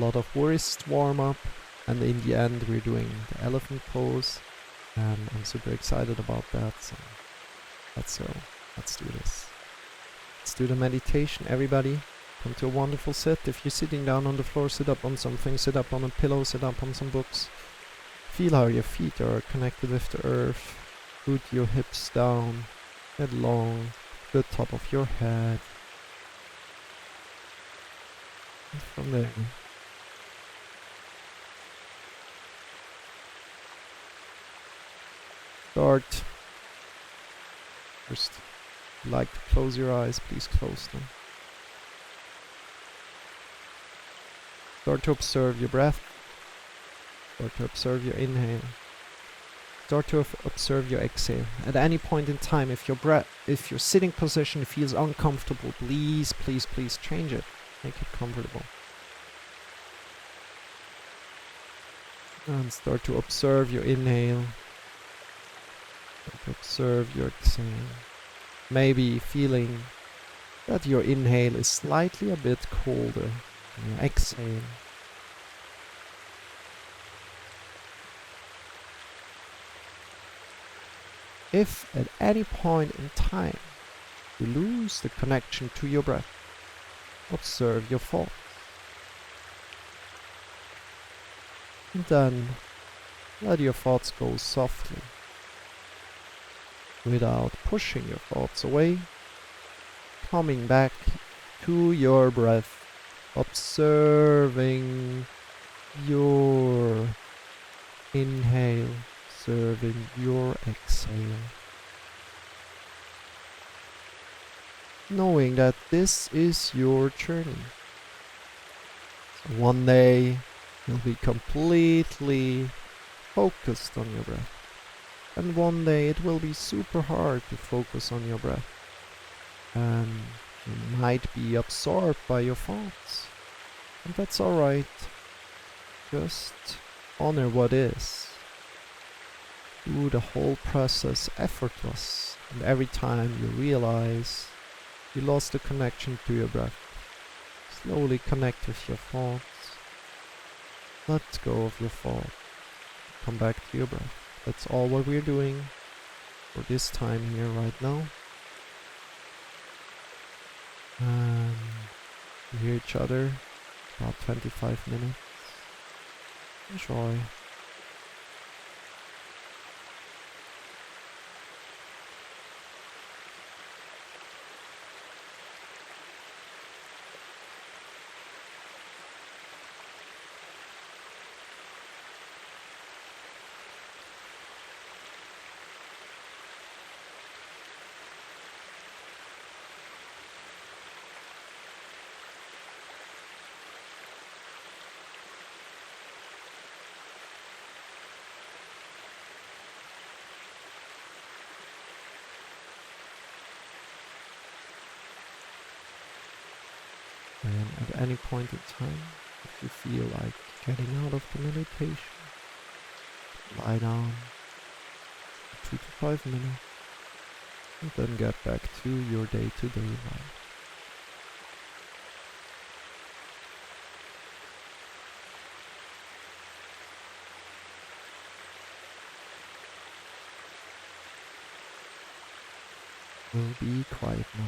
lot of wrist warm up, and in the end we're doing the elephant pose, and I'm super excited about that. So let's go. Let's do this. Let's do the meditation, everybody. Come to a wonderful sit. If you're sitting down on the floor, sit up on something, sit up on a pillow, sit up on some books. Feel how your feet are connected with the earth. Root your hips down, head long, to the top of your head. And from there, start. First, if you like to close your eyes, please close them. Start to observe your breath. Start to observe your inhale. Start to observe your exhale. At any point in time, if your sitting position feels uncomfortable, please change it. Make it comfortable. And start to observe your inhale. Start to observe your exhale. Maybe feeling that your inhale is slightly a bit colder than your exhale. If at any point in time you lose the connection to your breath, observe your thoughts. And then let your thoughts go softly, without pushing your thoughts away, coming back to your breath, observing your inhale, observing your exhale. Knowing that this is your journey. So one day you'll be completely focused on your breath. And one day it will be super hard to focus on your breath. And you might be absorbed by your thoughts. And that's alright. Just honor what is. Do the whole process effortless. And every time you realize you lost the connection to your breath, slowly connect with your thoughts. Let go of your thought. Come back to your breath. That's all what we're doing for this time here right now. And we hear each other about 25 minutes. Enjoy. And at any point in time, if you feel like getting out of the meditation, lie down for 2 to 5 minutes and then get back to your day-to-day life. We'll be quiet now.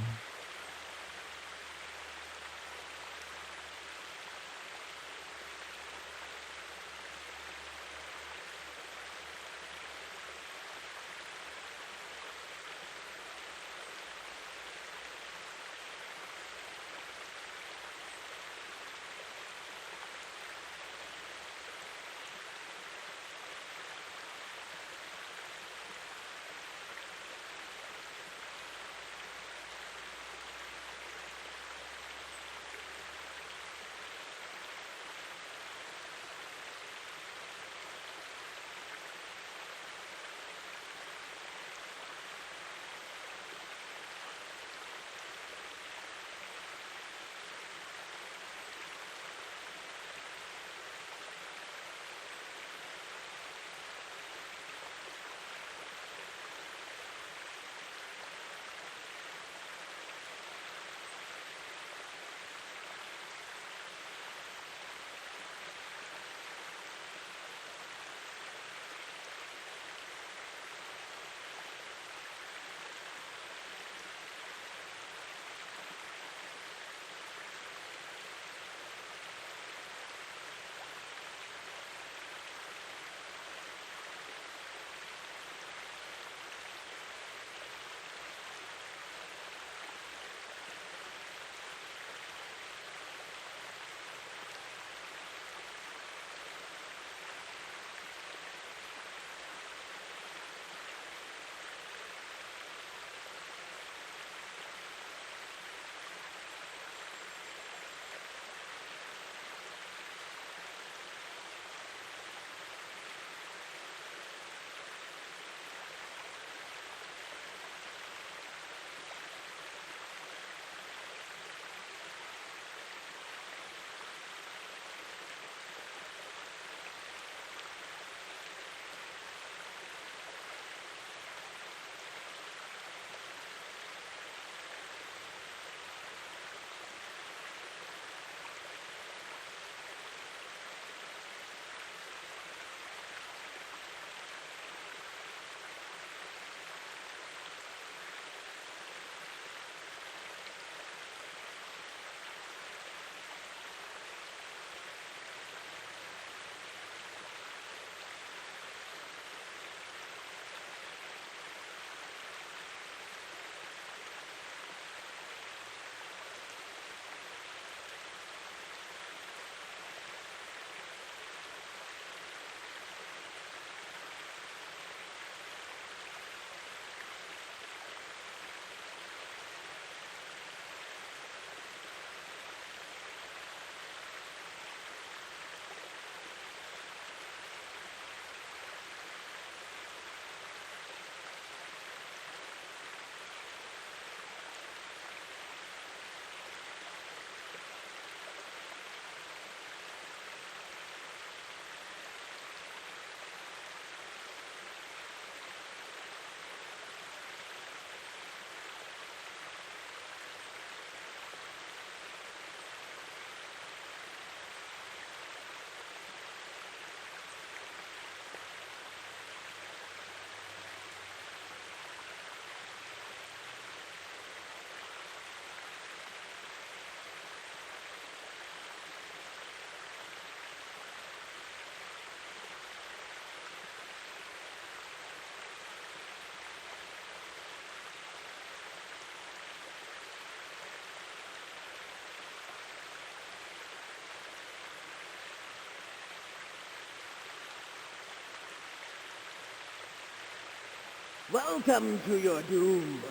Welcome to your doom.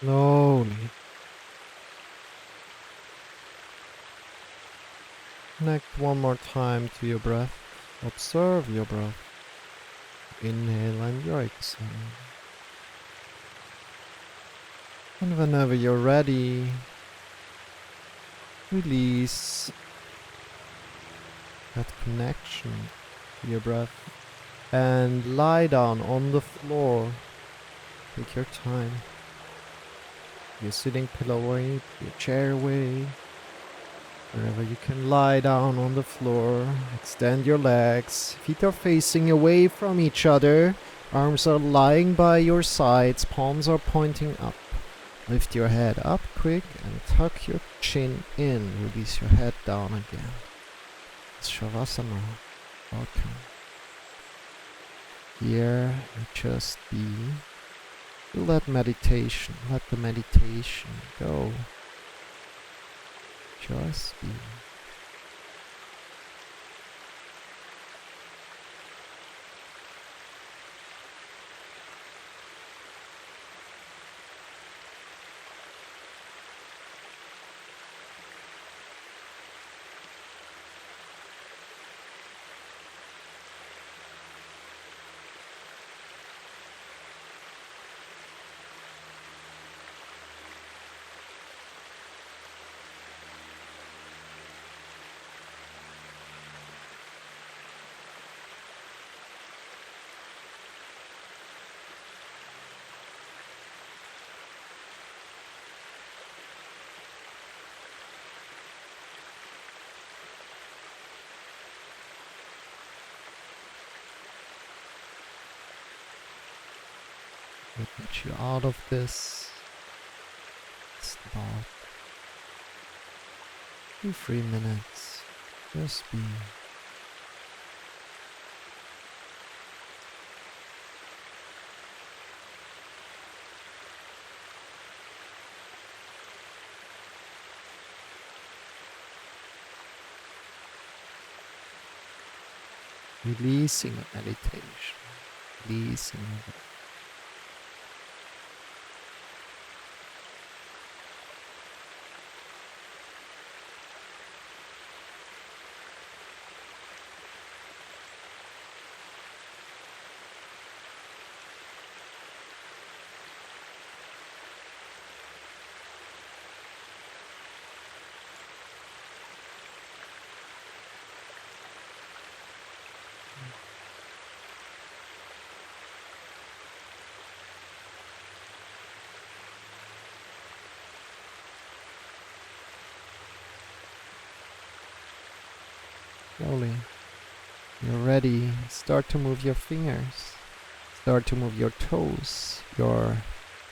Slowly. Connect one more time to your breath. Observe your breath. Inhale and your exhale. And whenever you're ready, release that connection to your breath and lie down on the floor. Take your time. Your sitting pillow away, your chair away. Wherever you can lie down on the floor, extend your legs, feet are facing away from each other, arms are lying by your sides, palms are pointing up. Lift your head up quick and tuck your chin in, release your head down again. It's Shavasana. Welcome. Here, you just be. Feel that meditation, let the meditation go. Just be. We'll get you out of this. It's about 2-3 minutes. Just be. Releasing a meditation. Releasing it. Slowly, you're ready. Start to move your fingers. Start to move your toes, your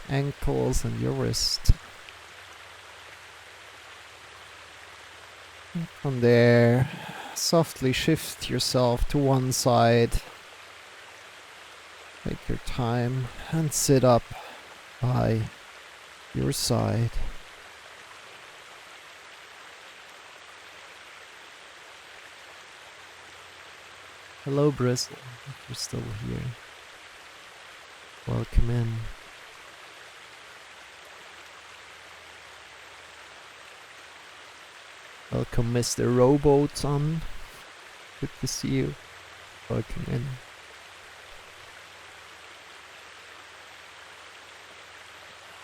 ankles and your wrist. And from there, softly shift yourself to one side. Take your time and sit up by your side. Hello, Bristle, if you're still here. Welcome in. Welcome, Mr. Roboton. Good to see you. Welcome in.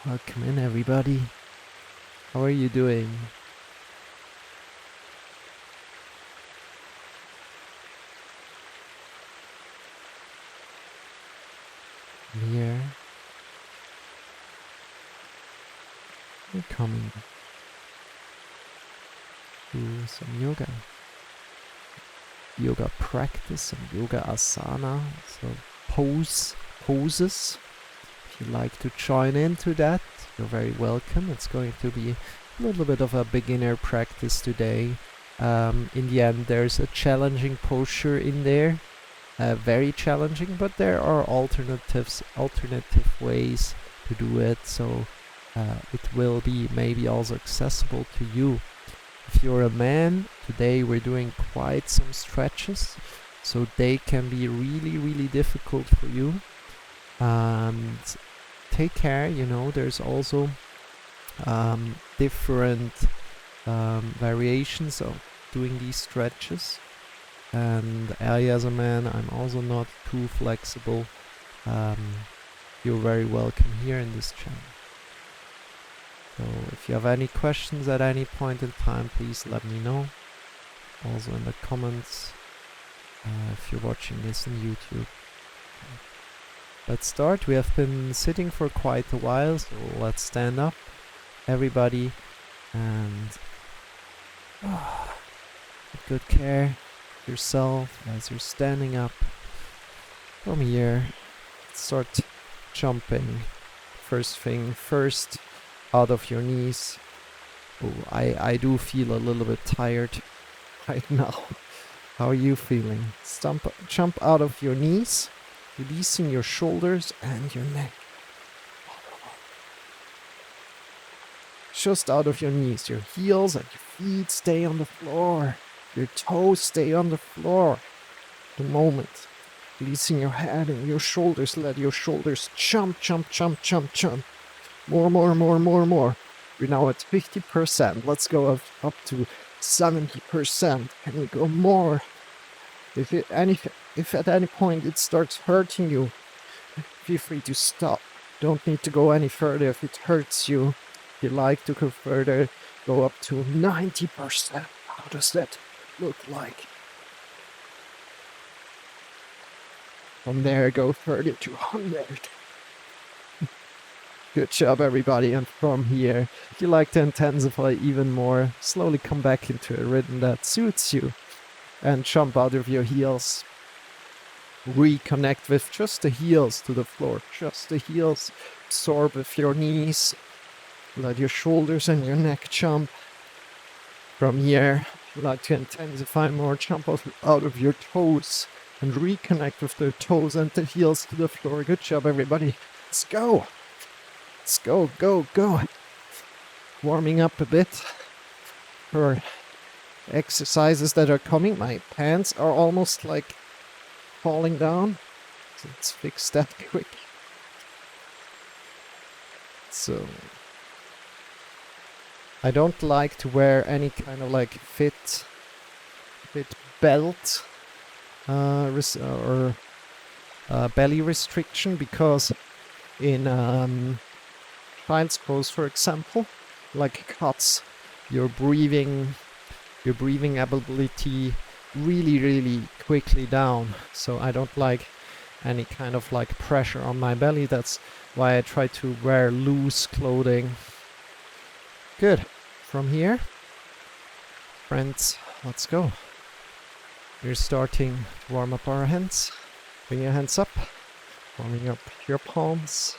Welcome in, everybody. How are you doing? Here. We're coming to some yoga. Yoga practice, some yoga asana, so poses. If you'd like to join into that, you're very welcome. It's going to be a little bit of a beginner practice today. In the end, there's a challenging posture in there. Very challenging, but there are alternative ways to do it, so it will be maybe also accessible to you. If you're a man, today we're doing quite some stretches, so they can be really difficult for you, and take care, you know, there's also different variations of doing these stretches. And I, as a man, I'm also not too flexible. You're very welcome here in this channel. So if you have any questions at any point in time, please let me know. Also in the comments, if you're watching this on YouTube. Let's start. We have been sitting for quite a while, so let's stand up, everybody, and take good care of yourself as you're standing up. From here, start jumping. First thing first, out of your knees. Oh, I do feel a little bit tired right now. How are you feeling? Jump out of your knees, releasing your shoulders and your neck. Just out of your knees. Your heels and your feet stay on the floor. Your toes stay on the floor. The moment. Releasing your head and your shoulders. Let your shoulders jump, jump, jump, jump, jump. More. We're now at 50%. Let's go up to 70%. Can we go more? If at any point it starts hurting you, feel free to stop. Don't need to go any further if it hurts you. If you like to go further, go up to 90%. How does that look like? From there, go further to 100. Good job, everybody. And from here, if you like to intensify even more, slowly come back into a rhythm that suits you and jump out of your heels. Reconnect with just the heels to the floor, just the heels. Absorb with your knees. Let your shoulders and your neck jump. From here, if you like to intensify more, jump out of your toes and reconnect with the toes and the heels to the floor. Good job, everybody. Let's go. Let's go, go, go. Warming up a bit for exercises that are coming. My pants are almost like falling down. So let's fix that quick. So I don't like to wear any kind of like fit belt or belly restriction, because in child's pose, for example, like cuts your breathing ability really quickly down. So I don't like any kind of like pressure on my belly. That's why I try to wear loose clothing. Good. From here, friends, let's go. We're starting to warm up our hands. Bring your hands up, warming up your palms,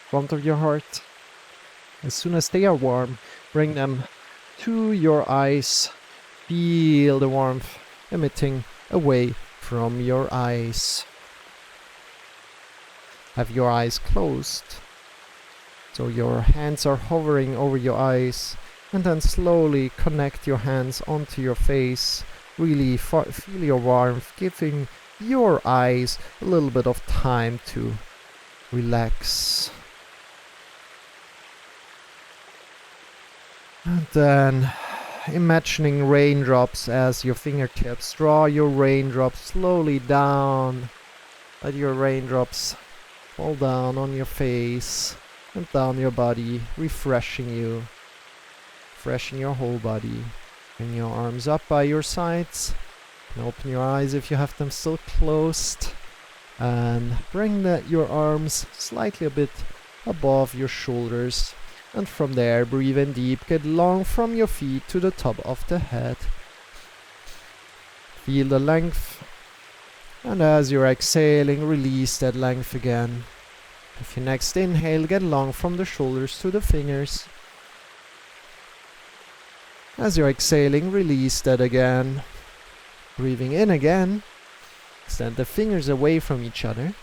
front of your heart. As soon as they are warm, bring them to your eyes. Feel the warmth emitting away from your eyes. Have your eyes closed, so your hands are hovering over your eyes, and then slowly connect your hands onto your face. Really feel your warmth, giving your eyes a little bit of time to relax. And then imagining raindrops as your fingertips. Draw your raindrops slowly down. Let your raindrops fall down on your face and down your body, refreshing you, refreshing your whole body. Bring your arms up by your sides, and open your eyes if you have them still closed, and bring your arms slightly a bit above your shoulders, and from there breathe in deep, get long from your feet to the top of the head. Feel the length, and as you're exhaling, release that length again. With your next inhale, get long from the shoulders to the fingers. As you're exhaling, release that again. Breathing in again, extend the fingers away from each other.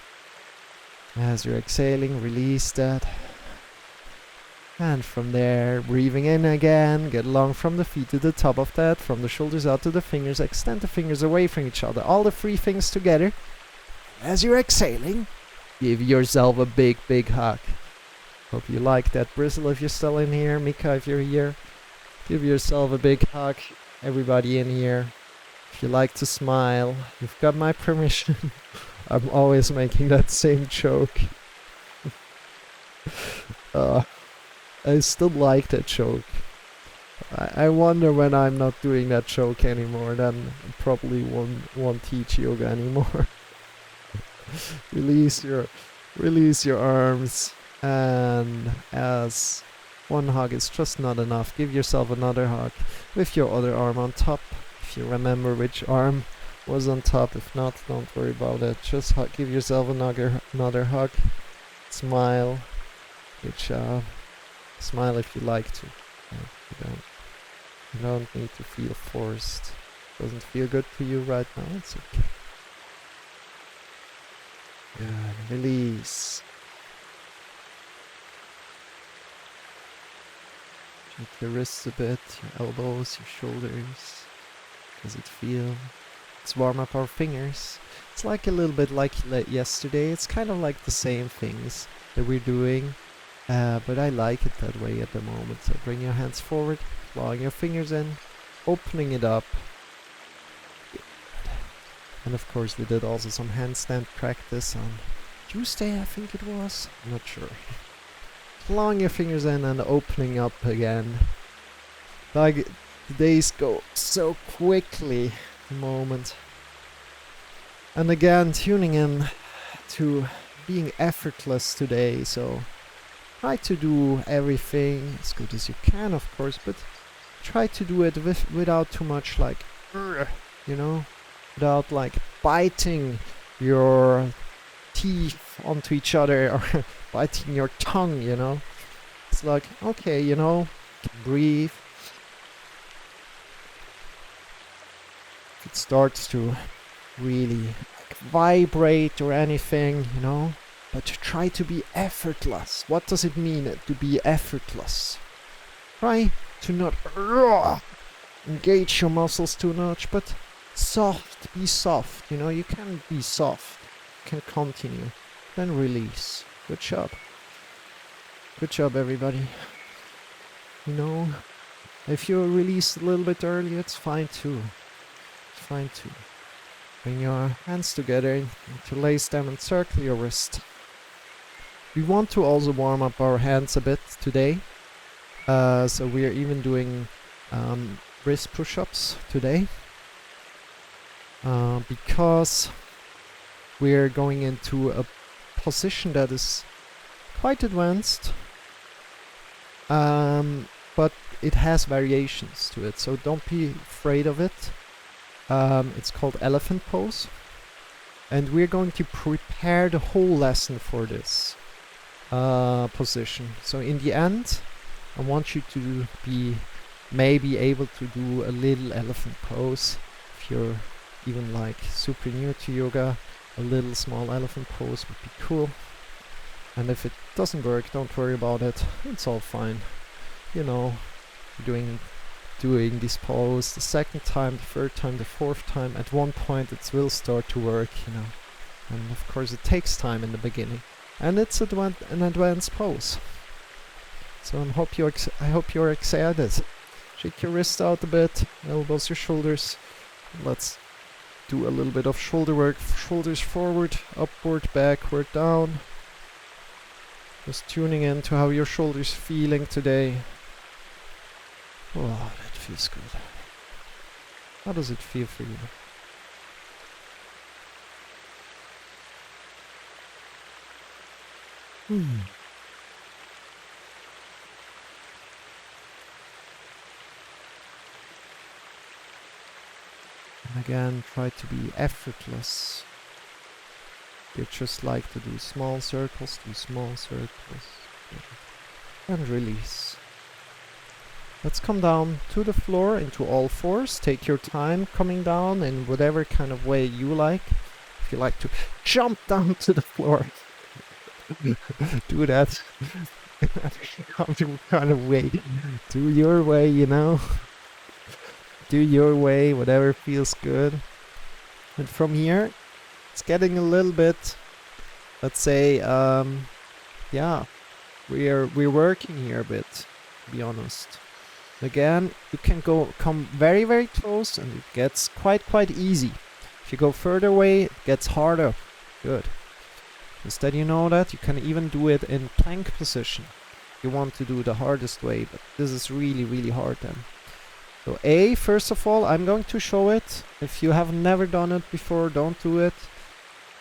As you're exhaling, release that. And from there, breathing in again, get long from the feet to the top of that, from the shoulders out to the fingers, extend the fingers away from each other, all the three things together. As you're exhaling, Give yourself a big, big hug. Hope you like that. Bristle, if you're still in here. Mika, if you're here. Give yourself a big hug. Everybody in here. If you like to smile, you've got my permission. I'm always making that same joke. I still like that joke. I wonder when I'm not doing that joke anymore, then I probably won't teach yoga anymore. Release your arms, and as one hug is just not enough, give yourself another hug with your other arm on top. If you remember which arm was on top, if not, don't worry about it. Just give yourself another hug. Smile. Good job. Smile if you like to. You don't need to feel forced. Doesn't feel good to you right now, it's okay. Good. Release. Shake your wrists a bit, your elbows, your shoulders. Does it feel? Let's warm up our fingers. It's like a little bit like yesterday. It's kind of like the same things that we're doing, but I like it that way at the moment. So bring your hands forward, clawing your fingers in, opening it up. And of course we did also some handstand practice on Tuesday, I think it was. I'm not sure. Clawing your fingers in and opening up again. Like, the days go so quickly at the moment. And again, tuning in to being effortless today. So try to do everything as good as you can, of course, but try to do it without too much like, you know, without like biting your teeth onto each other or biting your tongue, you know. It's like, okay, you know, breathe. If it starts to really vibrate or anything, you know, but try to be effortless. What does it mean to be effortless? Try to not engage your muscles too much, but soft, be soft, you know, you can be soft, you can continue, then release. Good job. Good job, everybody. You know, if you release a little bit early, it's fine too. It's fine too. Bring your hands together, interlace them and circle your wrist. We want to also warm up our hands a bit today. So we are even doing wrist push-ups today. Because we're going into a position that is quite advanced. But it has variations to it, so don't be afraid of it. It's called elephant pose, and we're going to prepare the whole lesson for this position. So in the end, I want you to be maybe able to do a little elephant pose. If you're even like super new to yoga, a little small elephant pose would be cool. And if it doesn't work, don't worry about it. It's all fine. You know, doing this pose the second time, the third time, the fourth time. At one point it will start to work, you know. And of course it takes time in the beginning. And it's an advanced pose. So I hope you're excited. Shake your wrist out a bit, elbows your shoulders. Let's do a little bit of shoulder work. Shoulders forward, upward, backward, down. Just tuning in to how your shoulders feeling today. Oh, that feels good. How does it feel for you? And again, try to be effortless. You just like to do small circles, and release. Let's come down to the floor into all fours. Take your time coming down in whatever kind of way you like. If you like to jump down to the floor, do that. kind of way. Do your way, you know. Do your way, whatever feels good. And from here, it's getting a little bit let's say, yeah, we're working here a bit, to be honest. Again, you can come very, very close, and it gets quite easy. If you go further away, it gets harder. Good. Instead, you know that you can even do it in plank position. You want to do the hardest way, but this is really, really hard then. So A, first of all, I'm going to show it. If you have never done it before, don't do it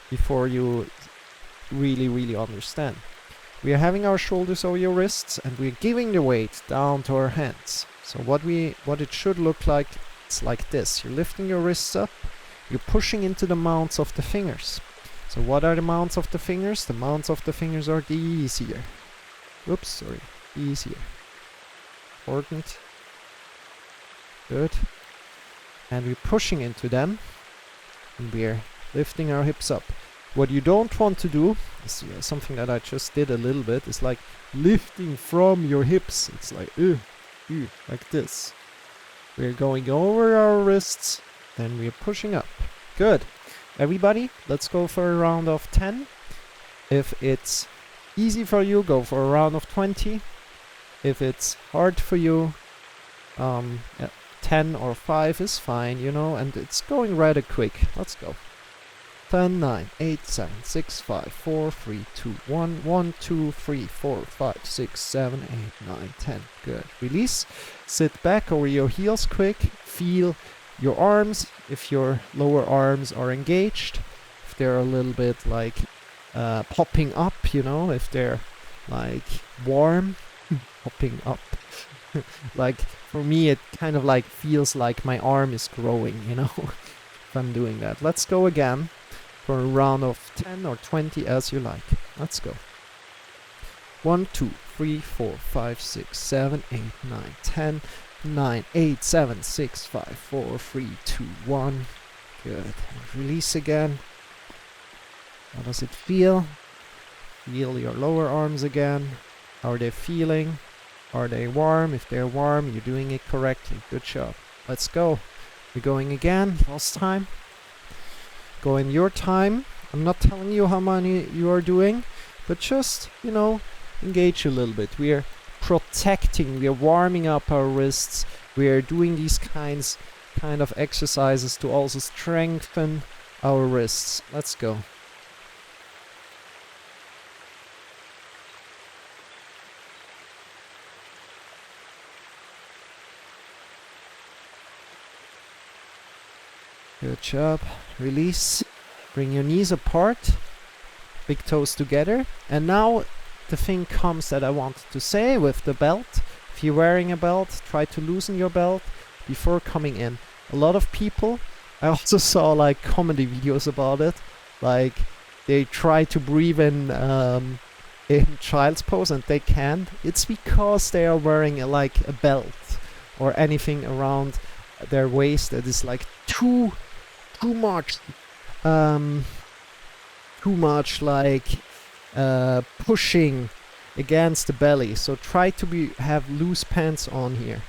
before you really, really understand. We are having our shoulders over your wrists, and we're giving the weight down to our hands. So what it should look like, it's like this. You're lifting your wrists up, you're pushing into the mounts of the fingers. So what are the mounts of the fingers? The mounts of the fingers are these here. Oops, sorry. These here. Important. Good. And we're pushing into them, and we're lifting our hips up. What you don't want to do is something that I just did a little bit. Is like lifting from your hips. It's like like this. We're going over our wrists, then we're pushing up. Good. Everybody, let's go for a round of 10. If it's easy for you, go for a round of 20. If it's hard for you, 10 or 5 is fine, you know, and it's going rather quick. Let's go. 10, 9, 8, 7, 6, 5, 4, 3, 2, 1, 1, 2, 3, 4, 5, 6, 7, 8, 9, 10. Good. Release. Sit back over your heels quick. Feel your arms, if your lower arms are engaged, if they're a little bit like popping up, you know, if they're like warm, popping up. Like for me, it kind of like feels like my arm is growing, you know, if I'm doing that. Let's go again for a round of 10 or 20 as you like. Let's go. 1, 2, 3, 4, 5, 6, 7, 8, 9, 10. 9, 8, 7, 6, 5, 4, 3, 2, 1. Good. And release again. How does it feel? Feel your lower arms again. How are they feeling? Are they warm? If they're warm, you're doing it correctly. Good job. Let's go. We're going again. Last time. Go in your time. I'm not telling you how many you are doing, but just, you know, engage a little bit. We are protecting, we are warming up our wrists, we are doing these kind of exercises to also strengthen our wrists. Let's go. Good job. Release. Bring your knees apart, big toes together, and now the thing comes that I wanted to say with the belt. If you're wearing a belt, try to loosen your belt before coming in. A lot of people, I also saw like comedy videos about it, like they try to breathe in child's pose and they can't. It's because they are wearing like a belt or anything around their waist that is like too much like pushing against the belly. So try to have loose pants on here.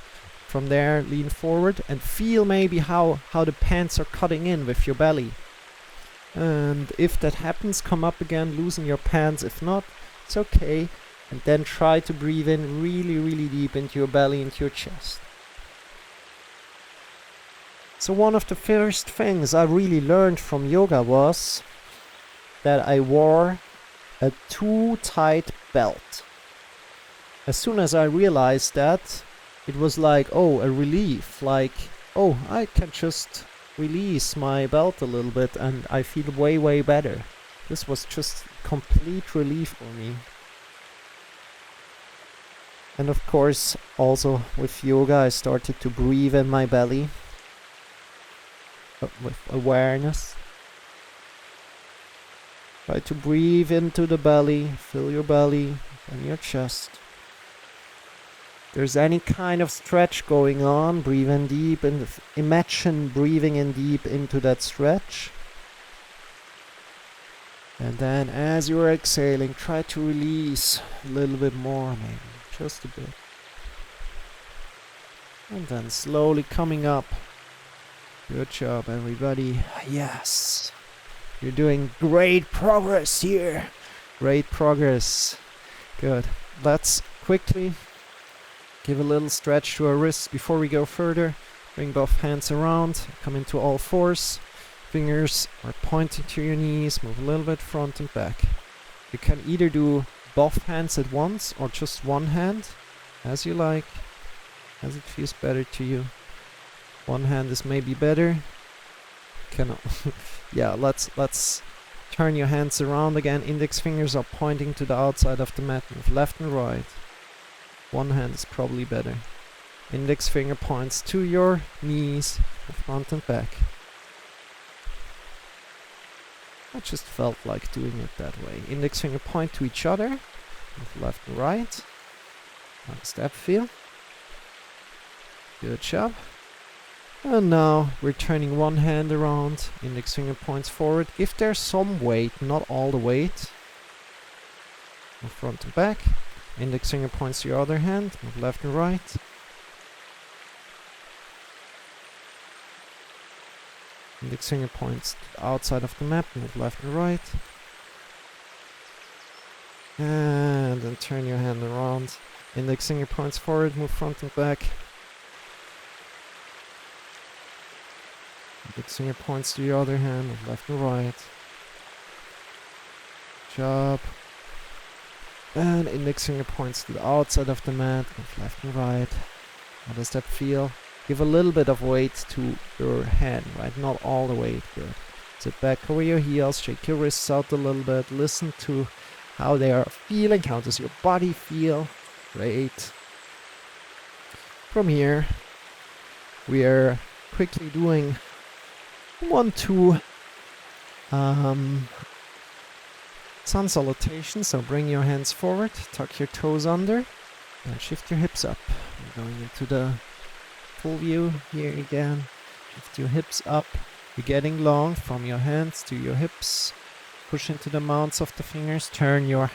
From there, lean forward and feel maybe how the pants are cutting in with your belly. And if that happens, come up again, loosen your pants. If not, it's okay. And then try to breathe in really, really deep into your belly, into your chest. So one of the first things I really learned from yoga was that I wore a too tight belt. As soon as I realized that, it was like, oh, a relief. Like, oh, I can just release my belt a little bit and I feel way, way better. This was just complete relief for me. And of course, also with yoga, I started to breathe in my belly. With awareness. Try to breathe into the belly, fill your belly and your chest. If there's any kind of stretch going on, breathe in deep and imagine breathing in deep into that stretch. And then as you're exhaling, try to release a little bit more, maybe, just a bit. And then slowly coming up. Good job, everybody. Yes. You're doing great progress here. Great progress. Good. Let's quickly give a little stretch to our wrists before we go further. Bring both hands around, come into all fours. Fingers are pointing to your knees, move a little bit front and back. You can either do both hands at once or just one hand, as you like, as it feels better to you. One hand is maybe better. Yeah, let's turn your hands around again. Index fingers are pointing to the outside of the mat. Move left and right. One hand is probably better. Index finger points to your knees, front and back. I just felt like doing it that way. Index finger point to each other. Move left and right. How does that feel? Good job. And now we're turning one hand around. Index finger points forward. If there's some weight, not all the weight. Move front and back. Index finger points to your other hand. Move left and right. Index finger points to the outside of the map. Move left and right. And then turn your hand around. Index finger points forward. Move front and back. Index finger points to your other hand. Move left and right. Job. And index finger points to the outside of the mat. Move left and right. How does that feel? Give a little bit of weight to your hand, right? Not all the weight. Good. Sit back over your heels. Shake your wrists out a little bit. Listen to how they are feeling. How does your body feel? Great. From here, we are quickly doing 1-2 sun salutation. So bring your hands forward, tuck your toes under, and shift your hips up. We're going into the full view here again. Shift your hips up. You're getting long from your hands to your hips. Push into the mounts of the fingers. Turn your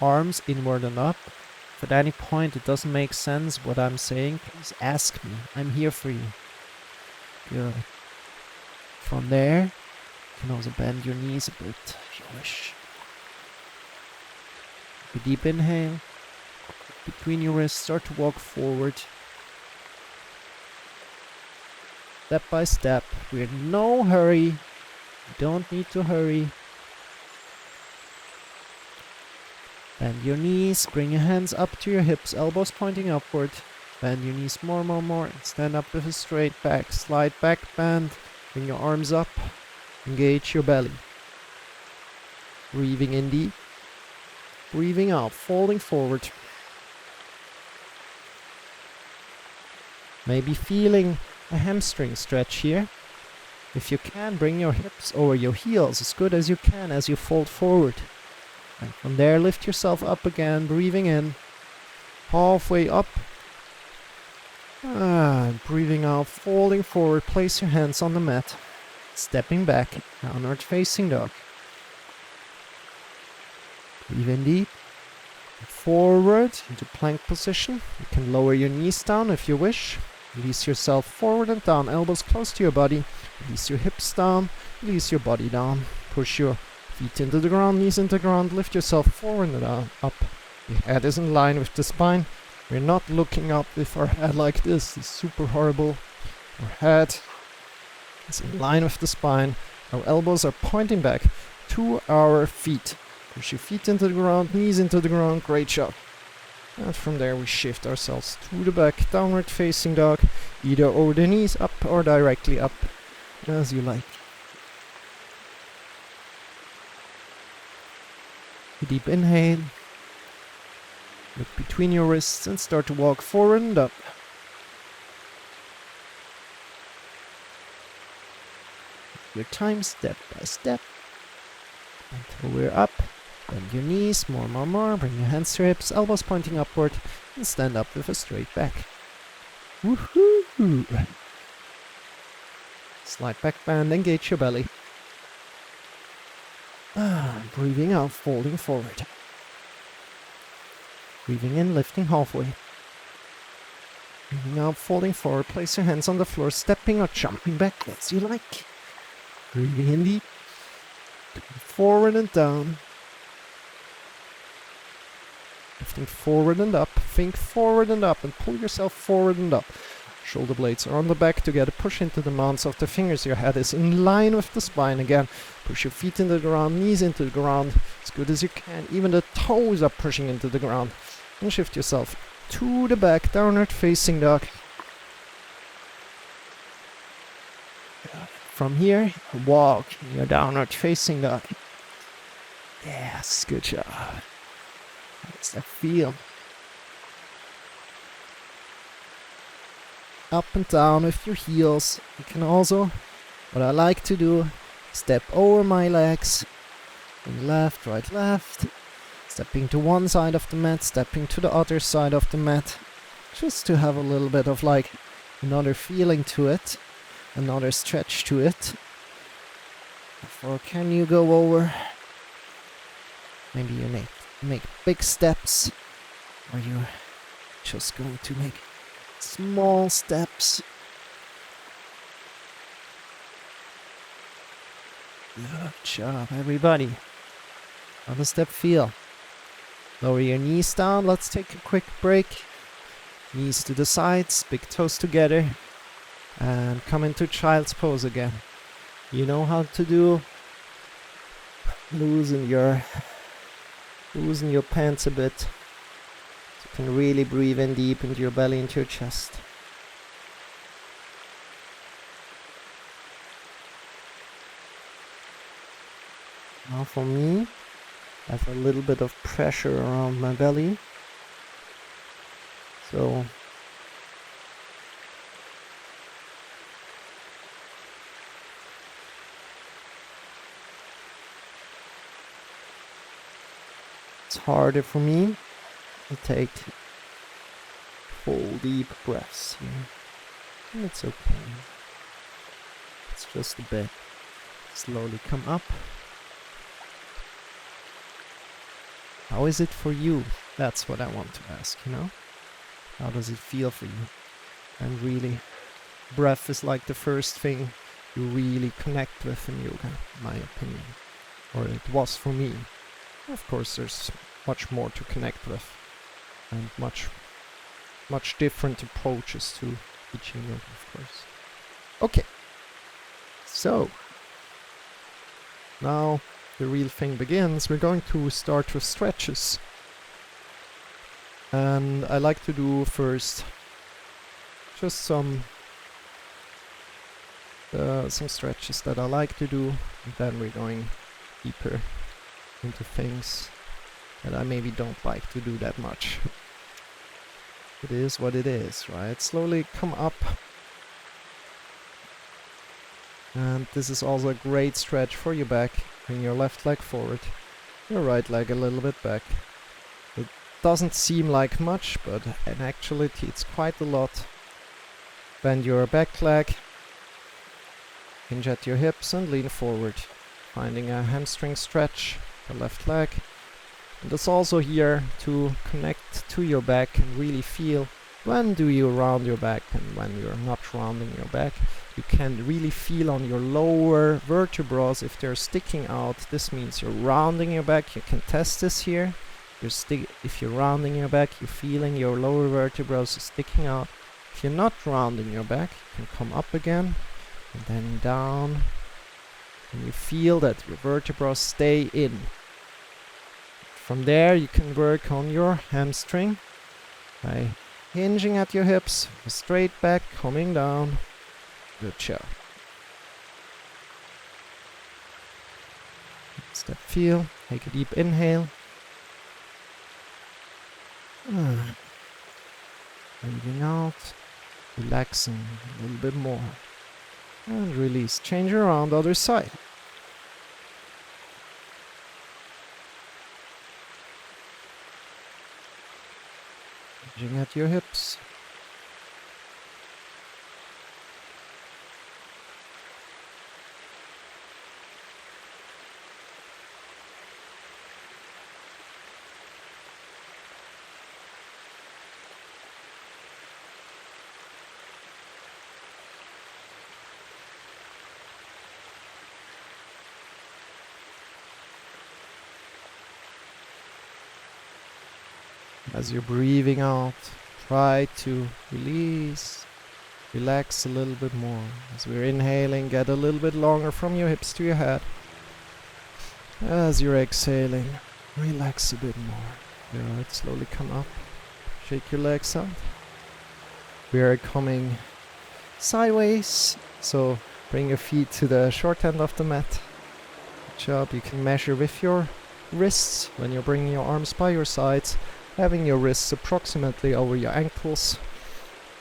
arms inward and up. If at any point it doesn't make sense what I'm saying, please ask me. I'm here for you. Good. From there, you can also bend your knees a bit if you wish. A deep inhale. Between your wrists, start to walk forward. Step by step. We're in no hurry. You don't need to hurry. Bend your knees. Bring your hands up to your hips. Elbows pointing upward. Bend your knees more. And stand up with a straight back. Slide back, bend. Bring your arms up. Engage your belly. Breathing in deep. Breathing out. Folding forward. Maybe feeling a hamstring stretch here. If you can, bring your hips over your heels as good as you can as you fold forward. And from there, lift yourself up again, breathing in. Halfway up. And breathing out, folding forward. Place your hands on the mat. Stepping back, downward facing dog. Breathe in deep. Forward into plank position. You can lower your knees down if you wish. Release yourself forward and down, elbows close to your body. Release your hips down, release your body down. Push your feet into the ground, knees into the ground. Lift yourself forward and down, up. Your head is in line with the spine. We're not looking up with our head like this. It's super horrible. Our head is in line with the spine. Our elbows are pointing back to our feet. Push your feet into the ground, knees into the ground. Great job. And from there we shift ourselves to the back, downward facing dog, either over the knees, up or directly up, as you like. A deep inhale. Look between your wrists and start to walk forward and up. Your time, step by step, until we're up. Bend your knees, more. Bring your hands to your hips, elbows pointing upward, and stand up with a straight back. Woohoo! Slide back, bend, engage your belly. Breathing out, folding forward. Breathing in, lifting halfway. Breathing out, folding forward. Place your hands on the floor, stepping or jumping back as you like. Breathing in deep. Forward and down. Lifting forward and up. Think forward and up and pull yourself forward and up. Shoulder blades are on the back together. Push into the mounts of the fingers. Your head is in line with the spine again. Push your feet into the ground, knees into the ground as good as you can. Even the toes are pushing into the ground. And shift yourself to the back, downward facing dog. From here, walk in your downward facing dog. Yes, good job. How does that feel? Up and down with your heels. You can also, what I like to do, step over my legs. Left, right, left. Stepping to one side of the mat, stepping to the other side of the mat. Just to have a little bit of like another feeling to it. Another stretch to it. Or can you go over? Maybe you make big steps. Or you're just going to make small steps. Good job, everybody. How does that feel? Lower your knees down. Let's take a quick break. Knees to the sides, big toes together. And come into child's pose again. You know how to do. Loosen your pants a bit. So you can really breathe in deep into your belly, into your chest. Now for me, I have a little bit of pressure around my belly. So it's harder for me to take full deep breaths here. And it's okay. It's just a bit. Slowly come up. How is it for you? That's what I want to ask, you know? How does it feel for you? And really, breath is like the first thing you really connect with in yoga, in my opinion. Or it was for me. Of course, there's much more to connect with. And much different approaches to teaching yoga, of course. Okay. So, now the real thing begins. We're going to start with stretches. And I like to do first just some stretches that I like to do, and then we're going deeper into things that I maybe don't like to do that much. It is what it is, right? Slowly come up. And this is also a great stretch for your back. Bring your left leg forward, your right leg a little bit back. It doesn't seem like much, but in actuality it's quite a lot. Bend your back leg, hinge at your hips and lean forward, finding a hamstring stretch, the left leg. And it's also here to connect to your back and really feel when do you round your back and when you're not rounding your back. You can really feel on your lower vertebrae if they're sticking out. This means you're rounding your back. You can test this here. If you're rounding your back, you're feeling your lower vertebrae sticking out. If you're not rounding your back, you can come up again and then down. And you feel that your vertebrae stay in. From there, you can work on your hamstring by hinging at your hips, straight back, coming down. Good job. Step feel. Take a deep inhale. Breathing out. Relaxing a little bit more. And release. Change around the other side. Hinging at your hips. As you're breathing out, try to release, relax a little bit more. As we're inhaling, get a little bit longer from your hips to your head. As you're exhaling, relax a bit more. Good, slowly come up, shake your legs out. We are coming sideways, so bring your feet to the short end of the mat. Good job. You can measure with your wrists when you're bringing your arms by your sides, having your wrists approximately over your ankles.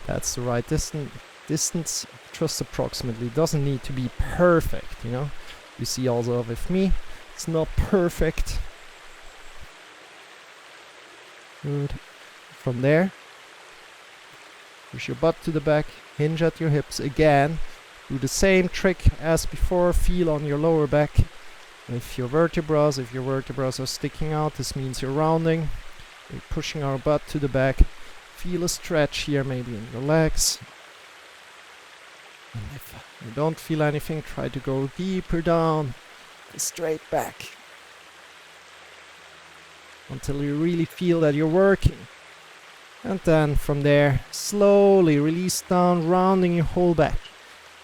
That's the right distance, just approximately. Doesn't need to be perfect, you know. You see also with me, it's not perfect. Good. From there, push your butt to the back, hinge at your hips again. Do the same trick as before, feel on your lower back. If your vertebrae are sticking out, this means you're rounding. We're pushing our butt to the back. Feel a stretch here, maybe in your legs. And if you don't feel anything, try to go deeper down, straight back. Until you really feel that you're working. And then from there, slowly release down, rounding your whole back.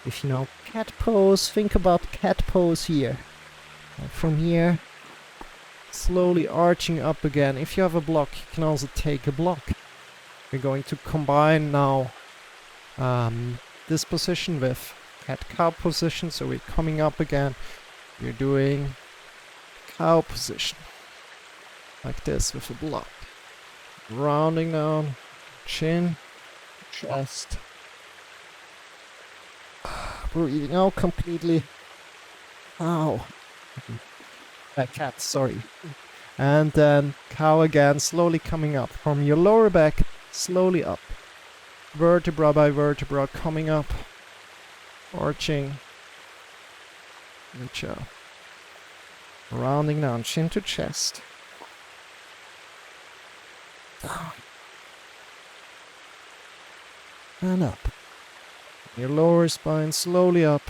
If you know cat pose, think about cat pose here. And from here, slowly arching up again. If you have a block, you can also take a block. We're going to combine now this position with cat-cow position. So we're coming up again. We're doing cow position. Like this with a block. Rounding down, chin, chest. Breathing out completely. Ow. Cat, sorry. And then cow again, slowly coming up. From your lower back, slowly up. Vertebra by vertebra, coming up. Arching. Good job. Rounding down, chin to chest. Down. And up. Your lower spine slowly up.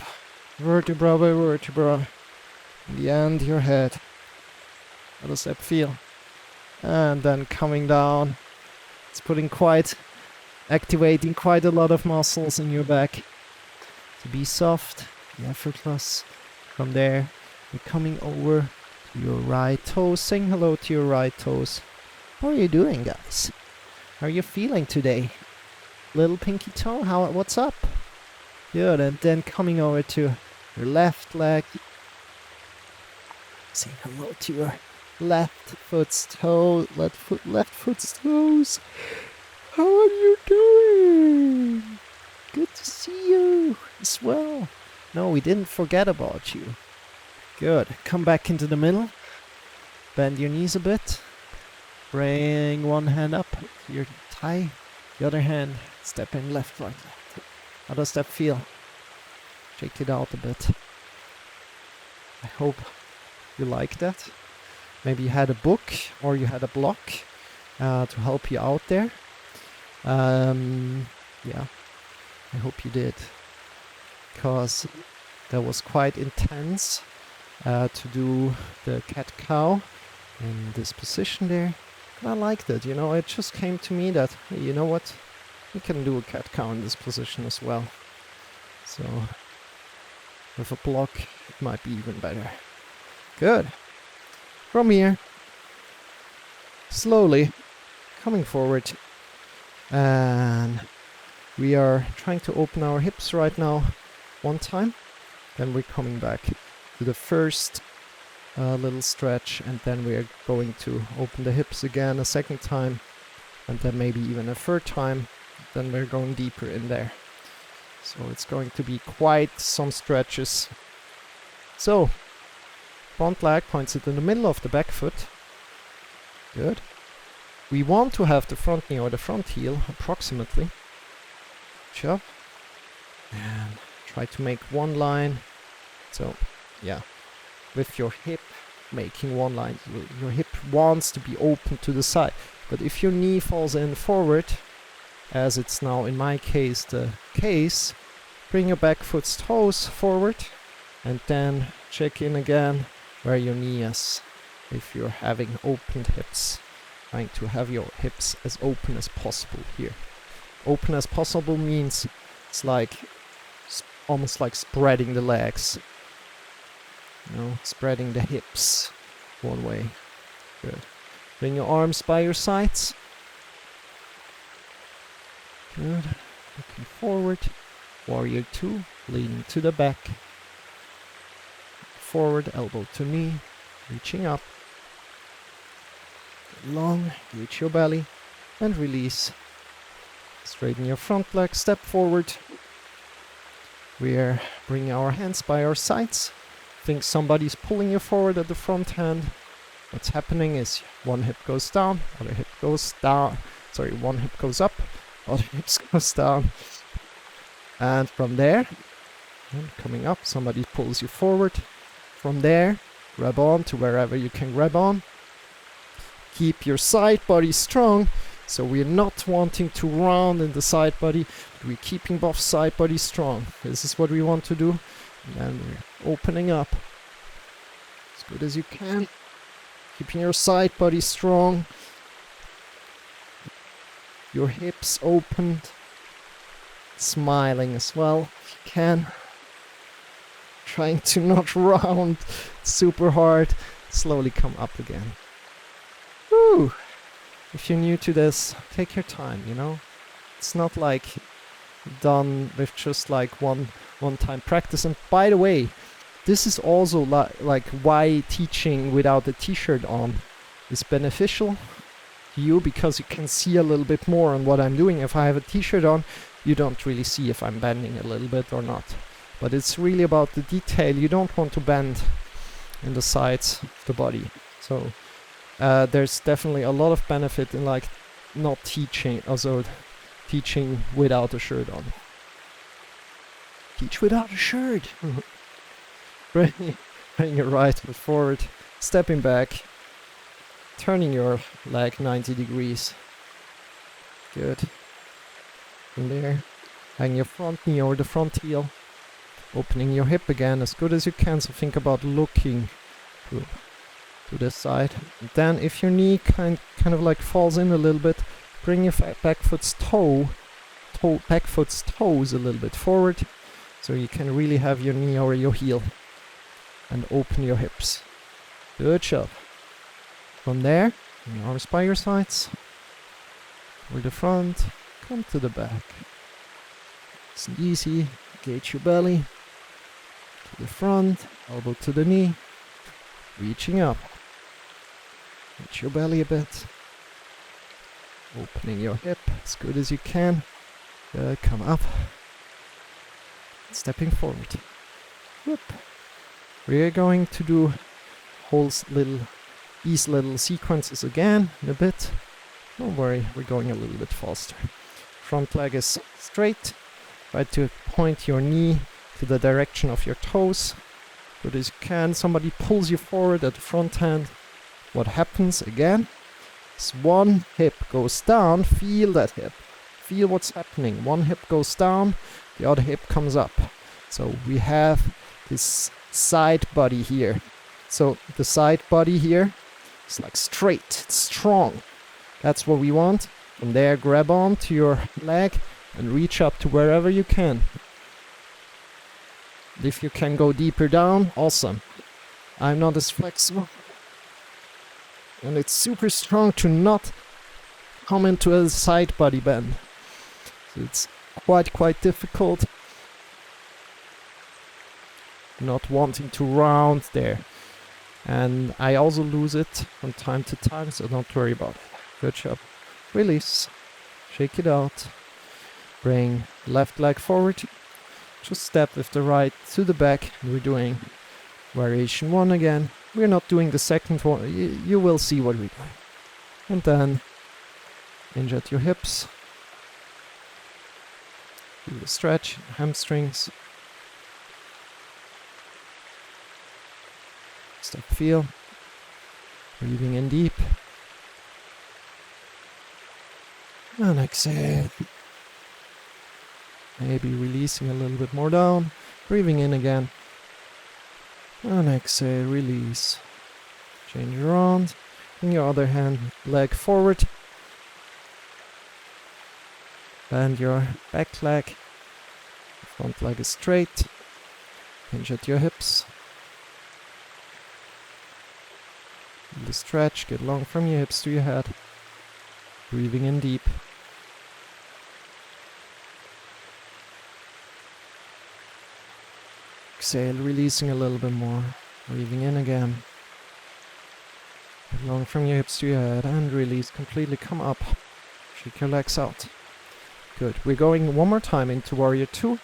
Vertebra by vertebra. In the end, your head. How does that feel? And then coming down. It's activating quite a lot of muscles in your back. To be soft, be effortless. From there, you're coming over to your right toes. Saying hello to your right toes. How are you doing, guys? How are you feeling today? Little pinky toe, what's up? Good, and then coming over to your left leg. Saying hello to your left foot's toe, left foot's toes. How are you doing? Good to see you as well. No, we didn't forget about you. Good, come back into the middle. Bend your knees a bit. Bring one hand up to your thigh. The other hand, step in left, right. How does that feel? Shake it out a bit. I hope you like that. Maybe you had a book or you had a block to help you out there. Yeah, I hope you did. Because that was quite intense to do the cat-cow in this position there. And I liked it, you know, it just came to me that, hey, you know what, we can do a cat-cow in this position as well. So, with a block, it might be even better. Good. From here, slowly coming forward, and we are trying to open our hips right now one time, then we're coming back to the first little stretch, and then we're going to open the hips again a second time, and then maybe even a third time, then we're going deeper in there. So it's going to be quite some stretches. So, front leg pointed in the middle of the back foot. Good. We want to have the front knee or the front heel approximately. Good job. And try to make one line. So, yeah. With your hip making one line. Your hip wants to be open to the side. But if your knee falls in forward, as it's now in my case the case, bring your back foot's toes forward and then check in again where your knee is if you're having opened hips. trying to have your hips as open as possible here. Open as possible means it's like almost like spreading the legs. Spreading the hips one way. Good. Bring your arms by your sides. Good. Looking forward. Warrior 2, leaning to the back. Forward, elbow to knee, reaching up. Long, reach your belly, and release. Straighten your front leg, step forward. We're bringing our hands by our sides. Think somebody's pulling you forward at the front hand. What's happening is one hip goes down, other hip goes down. Sorry, one hip goes up, other hip goes down. And from there, and coming up, somebody pulls you forward. From there, grab on to wherever you can grab on. Keep your side body strong. So we're not wanting to round in the side body, but we're keeping both side bodies strong. This is what we want to do. And then we're opening up as good as you can. Keeping your side body strong. Your hips opened. Smiling as well if you can. Trying to not round super hard. Slowly come up again. Woo! If you're new to this, take your time, It's not like done with just like one time practice. And by the way, this is also like why teaching without a t-shirt on is beneficial to you, because you can see a little bit more on what I'm doing. If I have a t-shirt on, you don't really see if I'm bending a little bit or not. But it's really about the detail. You don't want to bend in the sides of the body. So there's definitely a lot of benefit in like not teaching, also teaching without a shirt on. Teach without a shirt. Bring your right foot forward, stepping back, turning your leg 90 degrees. Good. From there, hang your front knee over the front heel, opening your hip again as good as you can. So think about looking to this side. And then if your knee kind of like falls in a little bit, bring your back foot's toes a little bit forward, so you can really have your knee over your heel and open your hips. Good job. From there, bring your arms by your sides, over the front, come to the back. It's easy. Engage your belly to the front, elbow to the knee, reaching up. Reach your belly a bit. Opening your hip as good as you can. Good, come up. Stepping forward. Whoop. We're going to do these little sequences again in a bit. Don't worry, we're going a little bit faster. Front leg is straight. Try to point your knee to the direction of your toes. Good as you can. Somebody pulls you forward at the front hand. What happens again is one hip goes down. Feel that hip. Feel what's happening. One hip goes down, the other hip comes up. So we have this side body here. So the side body here is like straight, it's strong. That's what we want. From there, grab on to your leg and reach up to wherever you can. If you can go deeper down, awesome. I'm not as flexible. And it's super strong to not come into a side body bend. So it's quite difficult. Not wanting to round there. And I also lose it from time to time, so don't worry about it. Good job. Release. Shake it out. Bring left leg forward. Just step with the right to the back. We're doing variation 1 again. We're not doing the second one. You will see what we're doing. And then hinge at your hips. Do the stretch, hamstrings. Step feel. Breathing in deep. And exhale. Maybe releasing a little bit more down. Breathing in again. And exhale, release. Change around. Bring your other leg forward. Bend your back leg. Front leg is straight. Hinge at your hips. Feel the stretch. Get long from your hips to your head. Breathing in deep. Exhale, releasing a little bit more. Breathing in again. Get long from your hips to your head and release completely. Come up. Shake your legs out. Good. We're going one more time into Warrior 2.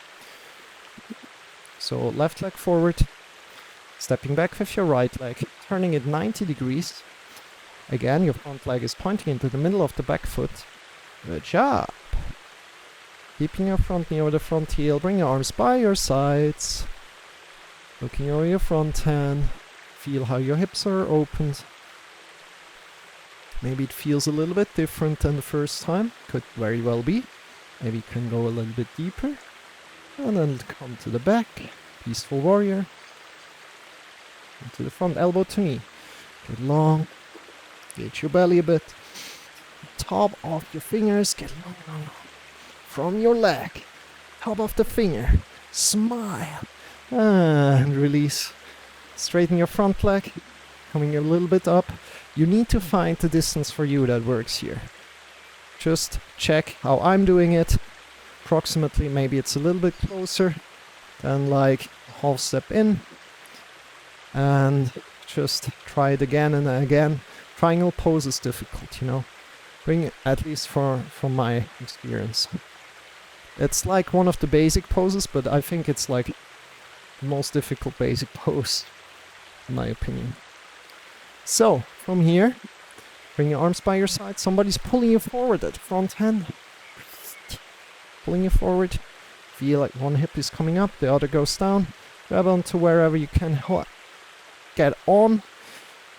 So left leg forward. Stepping back with your right leg. Turning it 90 degrees. Again, your front leg is pointing into the middle of the back foot. Good job. Keeping your front knee over the front heel. Bring your arms by your sides. Looking over your front hand. Feel how your hips are opened. Maybe it feels a little bit different than the first time. Could very well be. Maybe you can go a little bit deeper. And then come to the back. Peaceful warrior. Into the front, elbow to knee. Get long. Engage your belly a bit. Top of your fingers. Get long. From your leg. Top of the finger. Smile. And release. Straighten your front leg. Coming a little bit up. You need to find the distance for you that works here. Just check how I'm doing it. Approximately, maybe it's a little bit closer than like half step in. And just try it again and again. Triangle pose is difficult, you know. Bring it, at least from my experience. It's like one of the basic poses, but I think it's like the most difficult basic pose, in my opinion. So, from here, bring your arms by your side. Somebody's pulling you forward at the front hand. Pulling you forward. Feel like one hip is coming up, the other goes down. Grab onto wherever you can get on.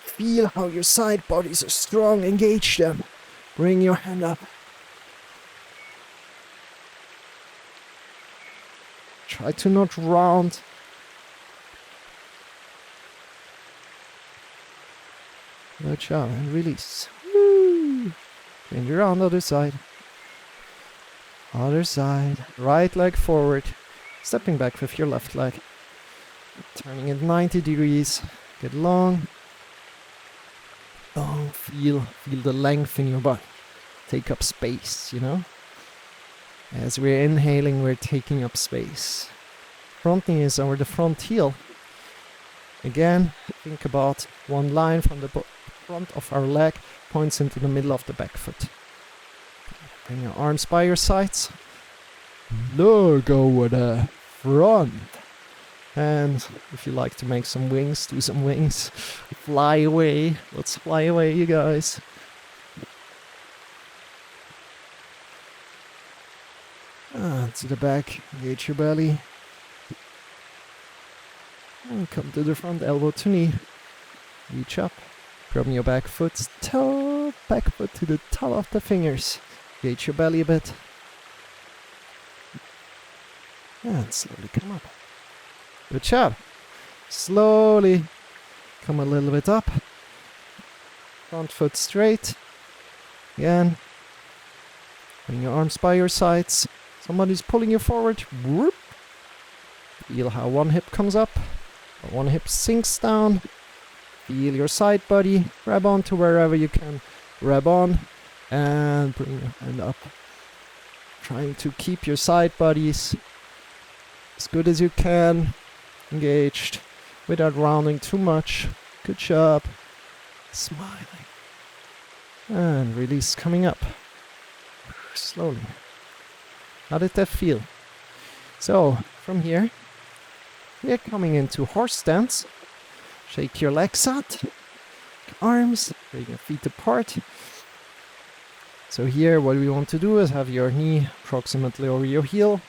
Feel how your side bodies are strong. Engage them. Bring your hand up. Try to not round. Good job, and release. Woo! Change around, other side. Other side. Right leg forward. Stepping back with your left leg. Turning it 90 degrees. Get long. Long. Feel the length in your body. Take up space, you know? As we're inhaling, we're taking up space. Front knee is over the front heel. Again, think about one line from the front of our leg points into the middle of the back foot. Bring your arms by your sides. Look over the front. And if you like to make some wings, do some wings. Fly away. Let's fly away, you guys. To the back. Engage your belly. And come to the front, elbow to knee. Reach up. From your back foot to the top of the fingers. Engage your belly a bit. And slowly come up. Good job. Slowly come a little bit up. Front foot straight. Again. Bring your arms by your sides. Somebody's pulling you forward. Whoop. Feel how one hip comes up. One hip sinks down. Feel your side body. Grab on to wherever you can. Grab on. And bring your hand up. Trying to keep your side bodies as good as you can. Engaged. Without rounding too much. Good job. Smiling. And release coming up. Slowly. How did that feel? So, from here, we're coming into horse stance. Shake your legs out. Arms. Bring your feet apart. So here, what we want to do is have your knee approximately over your heel.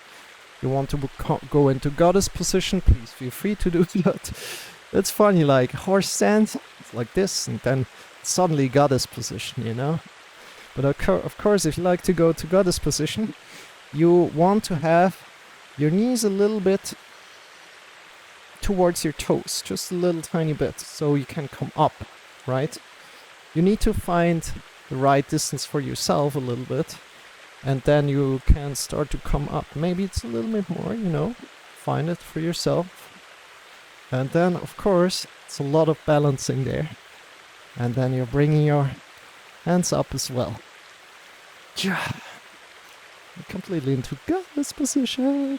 You want to go into goddess position, please feel free to do that. It's funny, like horse stance, it's like this, and then suddenly goddess position, you know? But of course, if you like to go to goddess position, you want to have your knees a little bit towards your toes, just a little tiny bit, so you can come up, right? you need to find the right distance for yourself a little bit, and then you can start to come up. Maybe it's a little bit more, you know, find it for yourself. And then, of course, it's a lot of balancing there. And then you're bringing your hands up as well. Completely into goddess position.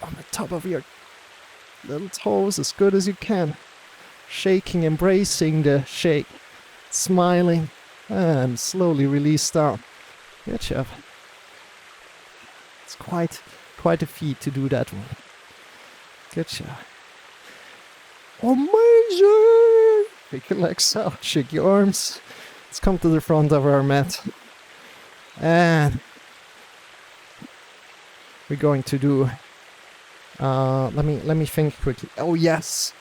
On the top of your little toes as good as you can. Shaking, embracing the shake. Smiling. And slowly release down. Good job. It's quite a feat to do that one. Good job. Amazing! Shake your legs out, shake your arms. Let's come to the front of our mat. And we're going to do, let me think quickly. Oh yes,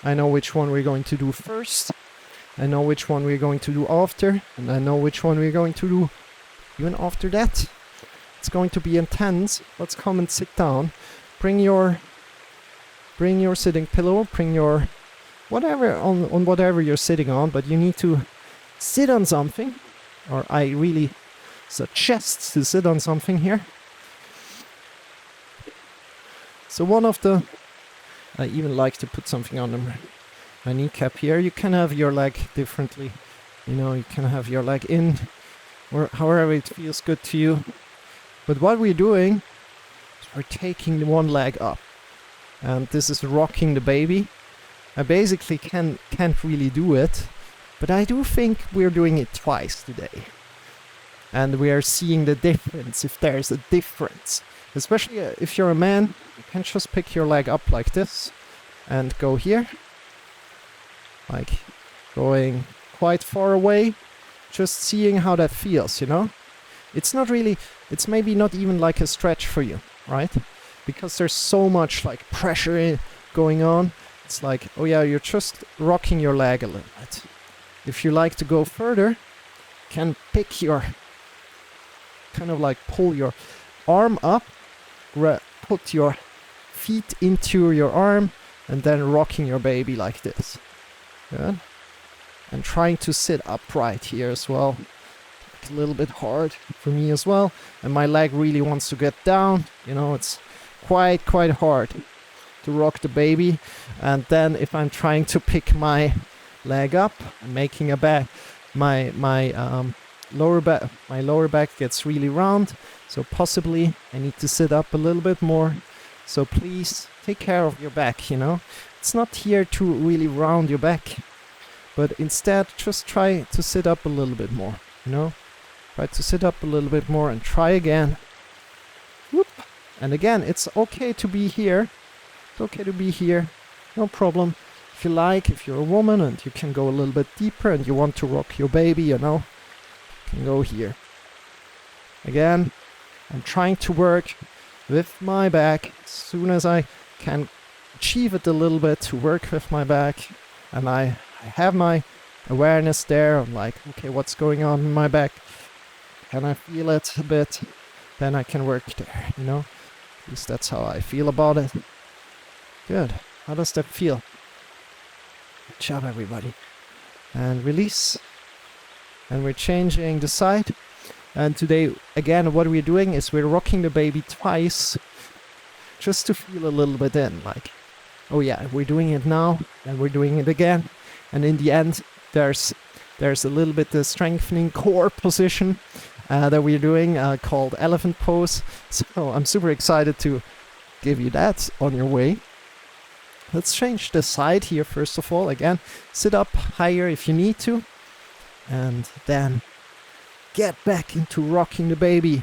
I know which one we're going to do first. I know which one we're going to do after, and I know which one we're going to do even after that. It's going to be intense. Let's come and sit down. Bring your sitting pillow, bring your whatever on whatever you're sitting on, but you need to sit on something, or I really suggest to sit on something here. So one of the, I even like to put something on my kneecap here. You can have your leg differently, you know, you can have your leg in, or however it feels good to you. But what we're doing is we're taking one leg up, and this is rocking the baby. I basically can't really do it, but I do think we're doing it twice today. And we are seeing the difference, if there's a difference. Especially if you're a man, you can just pick your leg up like this and go here. Like going quite far away, just seeing how that feels, you know? It's not really, it's maybe not even like a stretch for you, right? Because there's so much like pressure going on. It's like, oh yeah, you're just rocking your leg a little bit. If you like to go further, you can pick your, kind of like pull your arm up, put your feet into your arm, and then rocking your baby like this. Good. And trying to sit upright here as well. It's a little bit hard for me as well. And my leg really wants to get down. You know, it's quite hard to rock the baby. And then if I'm trying to pick my leg up, I'm making a back, my lower back gets really round. So possibly I need to sit up a little bit more. So please take care of your back, you know. It's not here to really round your back, but instead just try to sit up a little bit more, you know. Try to sit up a little bit more and try again. Whoop. And again, it's okay to be here. It's okay to be here. No problem. If you like, if you're a woman and you can go a little bit deeper and you want to rock your baby, you know, you can go here. Again, I'm trying to work with my back as soon as I can achieve it a little bit, to work with my back, and I have my awareness there. I'm like, okay, what's going on in my back? Can I feel it a bit? Then I can work there, you know. At least that's how I feel about it. Good. How does that feel? Good job, everybody. And release. And we're changing the side. And today, again, what we're doing is we're rocking the baby twice, just to feel a little bit in, like, oh yeah, we're doing it now, and we're doing it again. And in the end, there's a little bit of strengthening core position that we're doing called elephant pose. So I'm super excited to give you that on your way. Let's change the side here first of all. Again, sit up higher if you need to, and then get back into rocking the baby.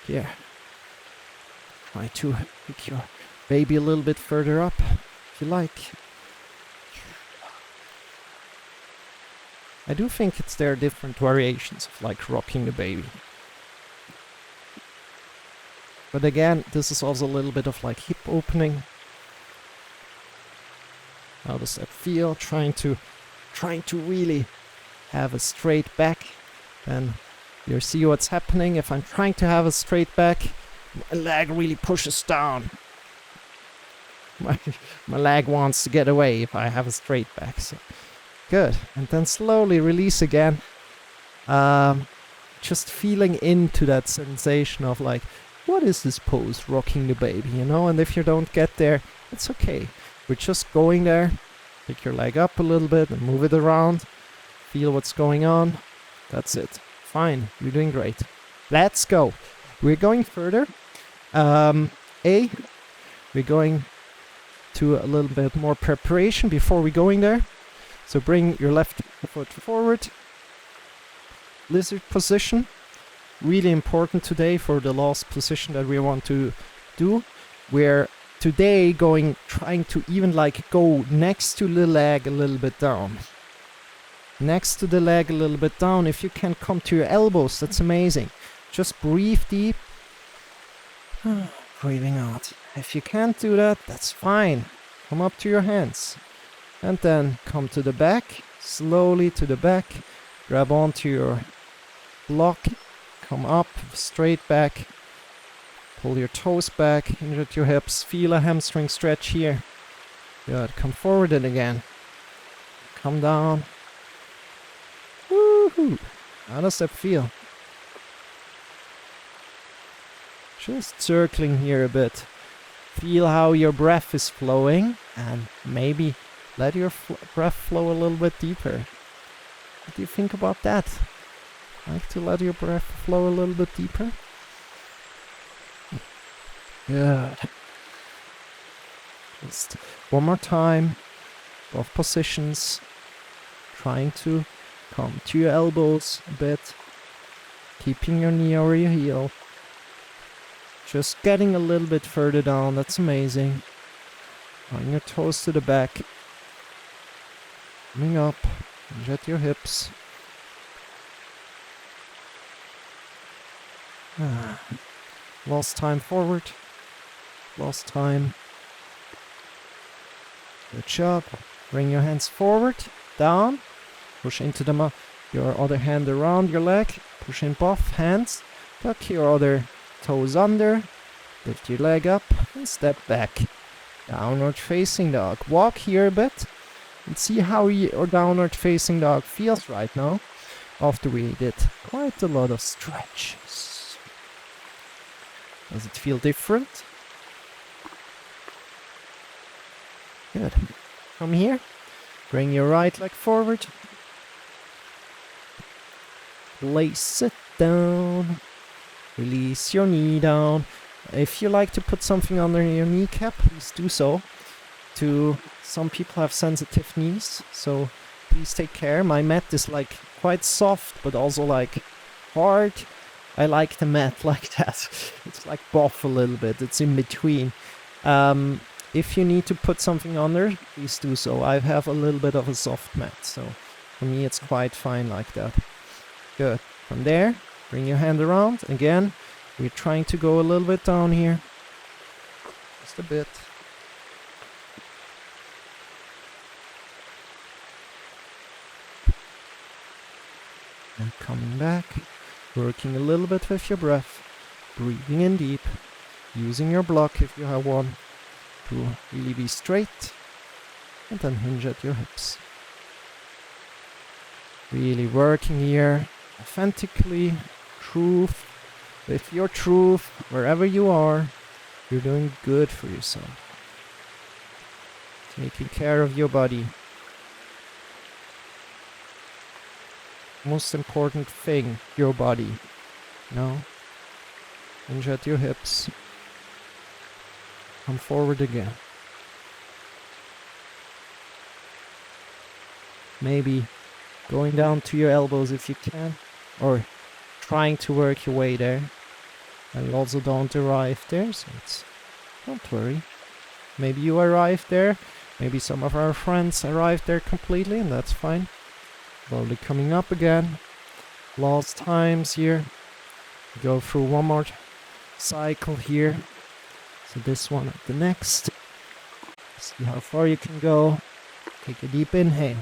Here. Try to pick your baby a little bit further up, if you like. I do think there are different variations of like rocking the baby. But again, this is also a little bit of like hip opening. How does that feel? Trying to really have a straight back. Then you see what's happening. If I'm trying to have a straight back, my leg really pushes down. My leg wants to get away if I have a straight back. So Good. And then slowly release again. Just feeling into that sensation of like, what is this pose, rocking the baby, you know? And if you don't get there, it's okay. We're just going there. Pick your leg up a little bit and move it around. Feel what's going on. That's it. Fine. You're doing great. Let's go. We're going further. We're going to a little bit more preparation before we're going there. So bring your left foot forward. Lizard position. Really important today for the last position that we want to do. We're today trying to even like go next to the leg a little bit down. Next to the leg a little bit down. If you can come to your elbows, that's amazing. Just breathe deep. Breathing out. If you can't do that, that's fine. Come up to your hands. And then come to the back. Slowly to the back. Grab onto your block. Come up, straight back. Pull your toes back, inject your hips. Feel a hamstring stretch here. Good. Come forward and again. Come down. Woohoo! How does that feel? Just circling here a bit. Feel how your breath is flowing and maybe let your breath flow a little bit deeper. What do you think about that? Like to let your breath flow a little bit deeper? Good. Just one more time. Both positions. Trying to come to your elbows a bit. Keeping your knee over your heel. Just getting a little bit further down. That's amazing. Drawing your toes to the back. Coming up. Inject your hips. Last time forward. Last time. Good job. Bring your hands forward, down. Push into your other hand around your leg. Push in both hands. Tuck your other toes under. Lift your leg up and step back. Downward facing dog. Walk here a bit and see how your downward facing dog feels right now after we did quite a lot of stretches. Does it feel different? Good. From here, bring your right leg forward. Place it down. Release your knee down. If you like to put something under your kneecap, please do so. Some people have sensitive knees, so please take care. My mat is like quite soft, but also like hard. I like the mat like that. It's like buff a little bit. It's in between. If you need to put something under, please do so. I have a little bit of a soft mat, so for me it's quite fine like that. Good. From there, bring your hand around. Again, we're trying to go a little bit down here. Just a bit. And coming back, working a little bit with your breath, breathing in deep, using your block if you have one, to really be straight, and then hinge at your hips. Really working here, authentically, truth, with your truth, wherever you are, you're doing good for yourself. Taking care of your body. Most important thing, your body. Hinge at your hips. Come forward again. Maybe going down to your elbows if you can, or trying to work your way there. And you also don't arrive there, so don't worry. Maybe you arrived there, maybe some of our friends arrived there completely, and that's fine. Slowly coming up again. Last times here. Go through one more cycle here. So this one at the next. See how far you can go. Take a deep inhale.